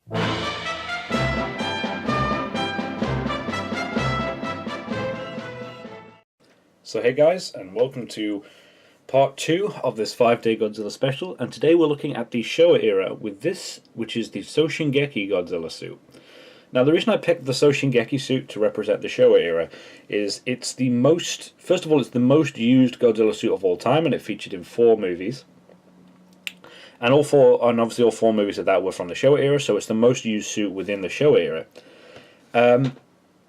So hey guys, and welcome to part 2 of this 5-day Godzilla special, and today we're looking at the Showa era with this, which is the Soshingeki Godzilla suit. Now the reason I picked the Soshingeki suit to represent the Showa era is it's the most, first of all, it's the most used Godzilla suit of all time, and it featured in 4 movies. And obviously all 4 movies of that were from the Showa era, so it's the most used suit within the Showa era.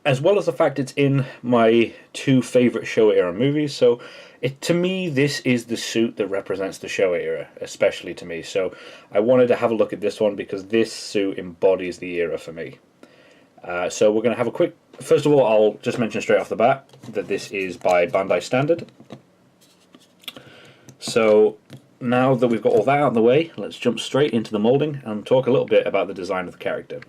As well as the fact it's in my 2 favourite Showa era movies, so to me this is the suit that represents the Showa era, especially to me. So I wanted to have a look at this one because this suit embodies the era for me. So we're going to have a quick... First of all, I'll just mention straight off the bat that this is by Bandai Standard. So now that we've got all that out of the way, let's jump straight into the moulding and talk a little bit about the design of the character.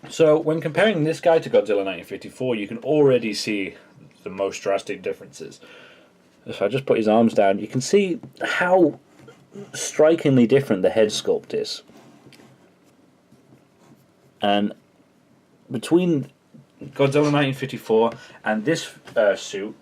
So, when comparing this guy to Godzilla 1954, you can already see the most drastic differences. If I just put his arms down, you can see how strikingly different the head sculpt is. And between Godzilla 1954 and this suit,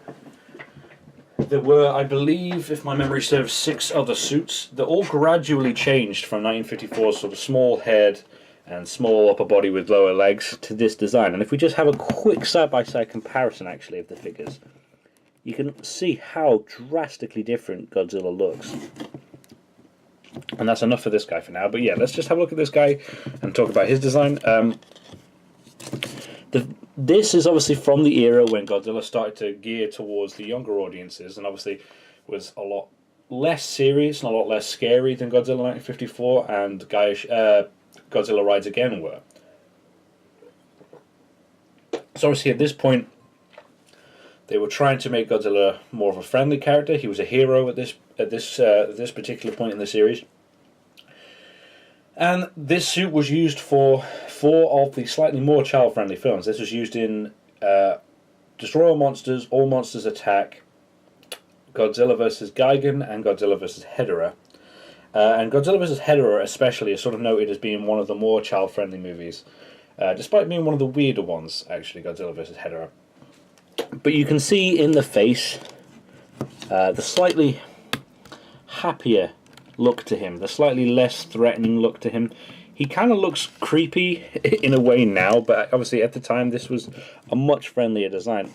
there were, I believe, if my memory serves, 6 other suits that all gradually changed from 1954's sort of small head and small upper body with lower legs to this design. And if we just have a quick side-by-side comparison actually of the figures, you can see how drastically different Godzilla looks. And that's enough for this guy for now, but yeah, let's just have a look at this guy and talk about his design. This is obviously from the era when Godzilla started to gear towards the younger audiences, and obviously was a lot less serious and a lot less scary than Godzilla 1954 and Godzilla Rides Again were. So obviously at this point they were trying to make Godzilla more of a friendly character. He was a hero at this particular point in the series. And this suit was used for 4 of the slightly more child-friendly films. This was used in Destroy All Monsters, All Monsters Attack, Godzilla vs. Gigan, and Godzilla vs. Hedorah. And Godzilla vs. Hedorah especially is sort of noted as being one of the more child-friendly movies, despite being one of the weirder ones, actually, Godzilla vs. Hedorah. But you can see in the face the slightly happier look to him, the slightly less threatening look to him. He kind of looks creepy in a way now, but obviously at the time this was a much friendlier design.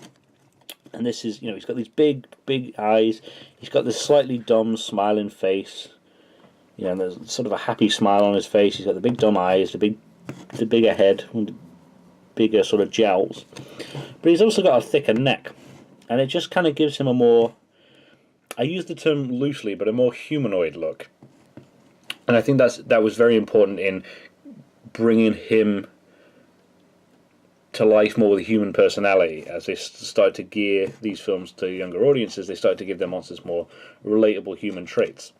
And this is, he's got these big, big eyes, he's got this slightly dumb, smiling face. There's sort of a happy smile on his face. He's got the big dumb eyes, the bigger head, and the bigger sort of jowls. But he's also got a thicker neck, and it just kind of gives him a more, I use the term loosely, but a more humanoid look. And I think that was very important in bringing him to life more with a human personality. As they started to gear these films to younger audiences, they started to give their monsters more relatable human traits.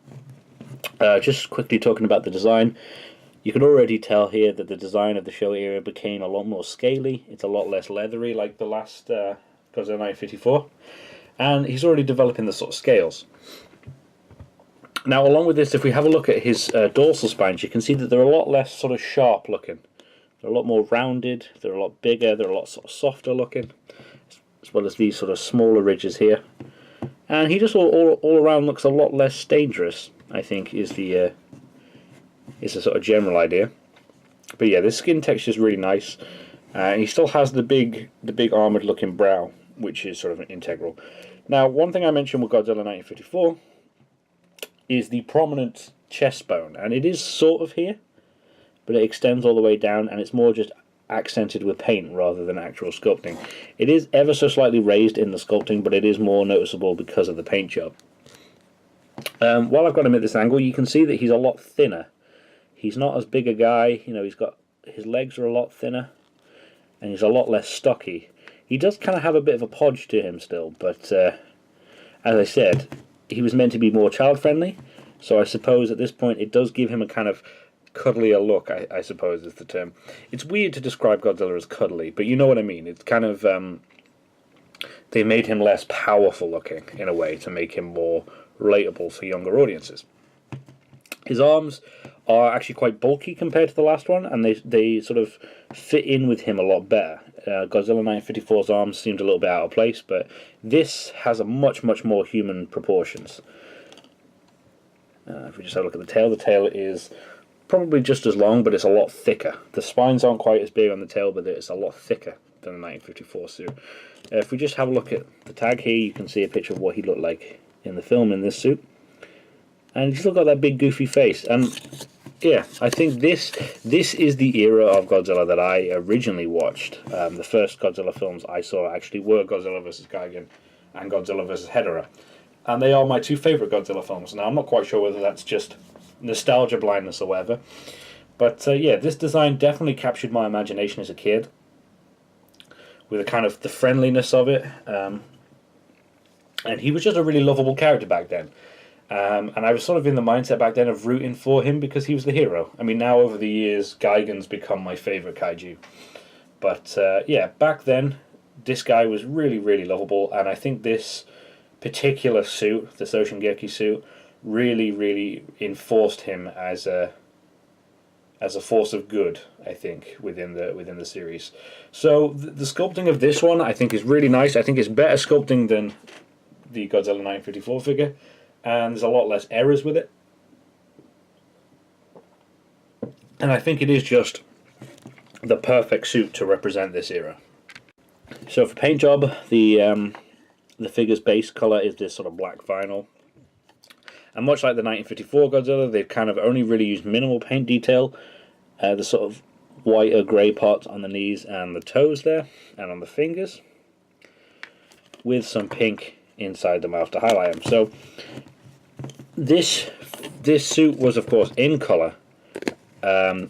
Just quickly talking about the design, you can already tell here that the design of the Showa era became a lot more scaly. It's a lot less leathery like the last Godzilla 1954, and he's already developing the sort of scales. Now along with this, if we have a look at his dorsal spines, you can see that they're a lot less sort of sharp looking. They're a lot more rounded, they're a lot bigger, they're a lot sort of softer looking, as well as these sort of smaller ridges here. And he just all around looks a lot less dangerous, I think, is the sort of general idea. But yeah, the skin texture is really nice. And he still has the big armoured looking brow, which is sort of an integral. Now, one thing I mentioned with Godzilla 1954 is the prominent chest bone, and it is sort of here, but it extends all the way down, and it's more just accented with paint rather than actual sculpting. It is ever so slightly raised in the sculpting, but it is more noticeable because of the paint job. While I've got him at this angle, you can see that he's a lot thinner. He's not as big a guy, his legs are a lot thinner, and he's a lot less stocky. He does kind of have a bit of a podge to him still, but as I said, he was meant to be more child-friendly, so I suppose at this point it does give him a kind of cuddlier look, I suppose is the term. It's weird to describe Godzilla as cuddly, but you know what I mean. It's kind of, they made him less powerful looking, in a way, to make him more relatable for younger audiences. His arms are actually quite bulky compared to the last one, and they sort of fit in with him a lot better. Godzilla 1954's arms seemed a little bit out of place, but this has a much more human proportions. If we just have a look at the tail is probably just as long, but it's a lot thicker. The spines aren't quite as big on the tail, but it's a lot thicker than the 1954 suit. If we just have a look at the tag here, you can see a picture of what he looked like in the film in this suit. And he's still got that big goofy face. And yeah, I think this is the era of Godzilla that I originally watched. The first Godzilla films I saw actually were Godzilla vs. Gigan and Godzilla vs. Hedorah. And they are my two favourite Godzilla films. Now, I'm not quite sure whether that's just nostalgia blindness or whatever. But yeah, this design definitely captured my imagination as a kid, with a kind of the friendliness of it. And he was just a really lovable character back then. And I was sort of in the mindset back then of rooting for him because he was the hero. I mean, now over the years, Gigan's become my favourite kaiju. But yeah, back then, this guy was really lovable, and I think this particular suit, the Soshingeki suit, really enforced him as a force of good, I think, within the series. So the sculpting of this one, I think, is really nice. I think it's better sculpting than the Godzilla 1954 figure, and there's a lot less errors with it. And I think it is just the perfect suit to represent this era. So for paint job, the figure's base colour is this sort of black vinyl. And much like the 1954 Godzilla, they've kind of only really used minimal paint detail. The sort of whiter grey parts on the knees and the toes there, and on the fingers, with some pink inside the mouth to highlight them. So this suit was, of course, in colour, and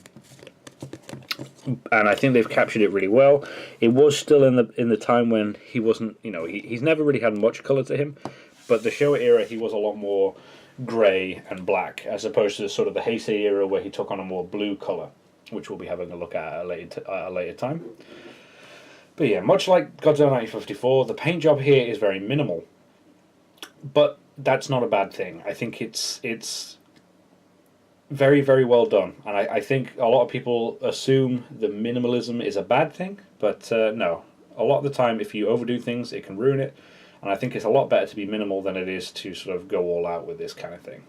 I think they've captured it really well. It was still in the time when he wasn't, you know, he's never really had much colour to him, but the Showa era he was a lot more grey and black, as opposed to sort of the Heisei era where he took on a more blue colour, which we'll be having a look at a later time. But yeah, much like Godzilla 1954, the paint job here is very minimal, but that's not a bad thing. I think it's very well done, and I think a lot of people assume the minimalism is a bad thing, but no. A lot of the time, if you overdo things, it can ruin it. And I think it's a lot better to be minimal than it is to sort of go all out with this kind of thing.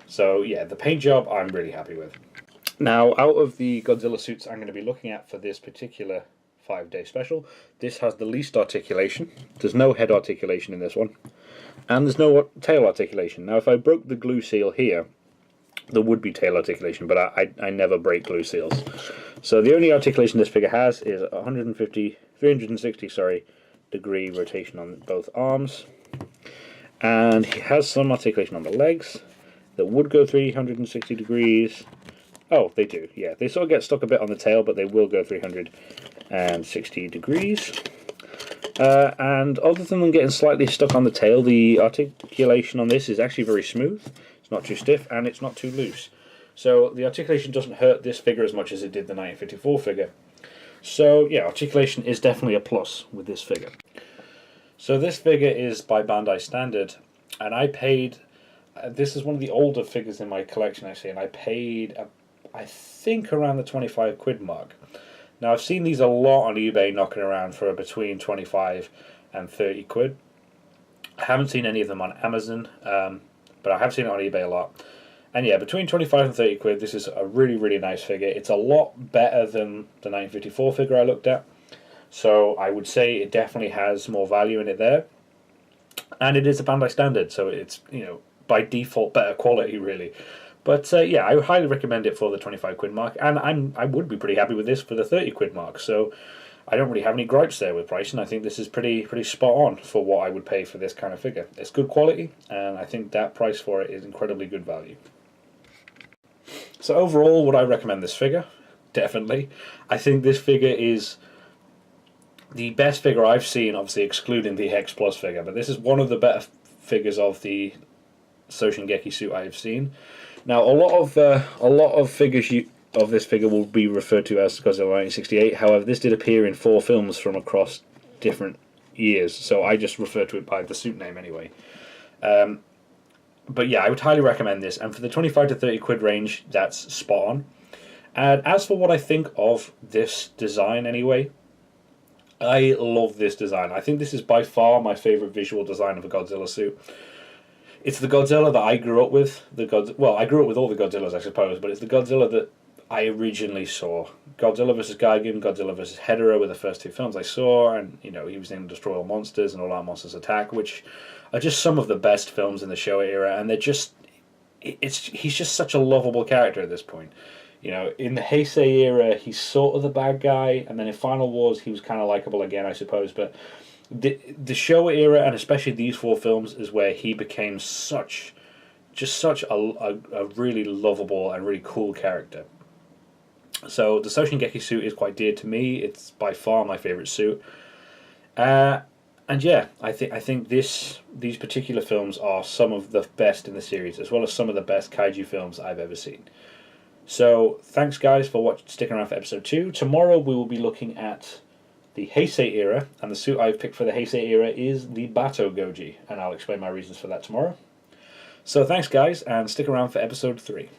So yeah, the paint job I'm really happy with. Now, out of the Godzilla suits I'm going to be looking at for this particular 5-day special, this has the least articulation. There's no head articulation in this one. And there's no tail articulation. Now, if I broke the glue seal here, there would be tail articulation, but I never break glue seals. So the only articulation this figure has is 360 degree rotation on both arms, and he has some articulation on the legs that would go 360 degrees. Oh, they do, yeah. They sort of get stuck a bit on the tail, but they will go 360 degrees. And other than them getting slightly stuck on the tail, the articulation on this is actually very smooth. It's not too stiff, and it's not too loose. So the articulation doesn't hurt this figure as much as it did the 1954 figure. So yeah, articulation is definitely a plus with this figure. So this figure is by Bandai Standard, and I paid, this is one of the older figures in my collection actually, and I paid, I think, around the 25 quid mark. Now I've seen these a lot on eBay knocking around for between 25 and 30 quid. I haven't seen any of them on Amazon, but I have seen it on eBay a lot. And yeah, between 25 and 30 quid, this is a really nice figure. It's a lot better than the 1954 figure I looked at. So I would say it definitely has more value in it there. And it is a Bandai Standard, so it's, you know, by default better quality really. But yeah, I would highly recommend it for the 25 quid mark. And I would be pretty happy with this for the 30 quid mark. So I don't really have any gripes there with pricing. I think this is pretty spot on for what I would pay for this kind of figure. It's good quality, and I think that price for it is incredibly good value. So overall, would I recommend this figure? Definitely. I think this figure is the best figure I've seen, obviously excluding the X Plus figure, but this is one of the better figures of the Soshingeki suit I have seen. Now, a lot of figures of this figure will be referred to as Godzilla 1968. However, this did appear in 4 films from across different years, so I just refer to it by the suit name anyway. But yeah, I would highly recommend this. And for the 25 to 30 quid range, that's spot on. And as for what I think of this design anyway, I love this design. I think this is by far my favourite visual design of a Godzilla suit. It's the Godzilla that I grew up with. I grew up with all the Godzillas, I suppose, but it's the Godzilla that I originally saw. Godzilla vs. Gigan, Godzilla vs. Hedorah were the first two films I saw, and he was in Destroy All Monsters and All Out Monsters Attack, which are just some of the best films in the Showa era, and he's just such a lovable character at this point. In the Heisei era, he's sort of the bad guy, and then in Final Wars, he was kind of likable again, I suppose. But the Showa era, and especially these four films, is where he became such a really lovable and really cool character. So the Soshingeki suit is quite dear to me. It's by far my favourite suit. And yeah, I think these particular films are some of the best in the series, as well as some of the best kaiju films I've ever seen. So thanks guys for sticking around for episode 2. Tomorrow we will be looking at the Heisei era, and the suit I've picked for the Heisei era is the Bato Goji, and I'll explain my reasons for that tomorrow. So thanks guys, and stick around for episode 3.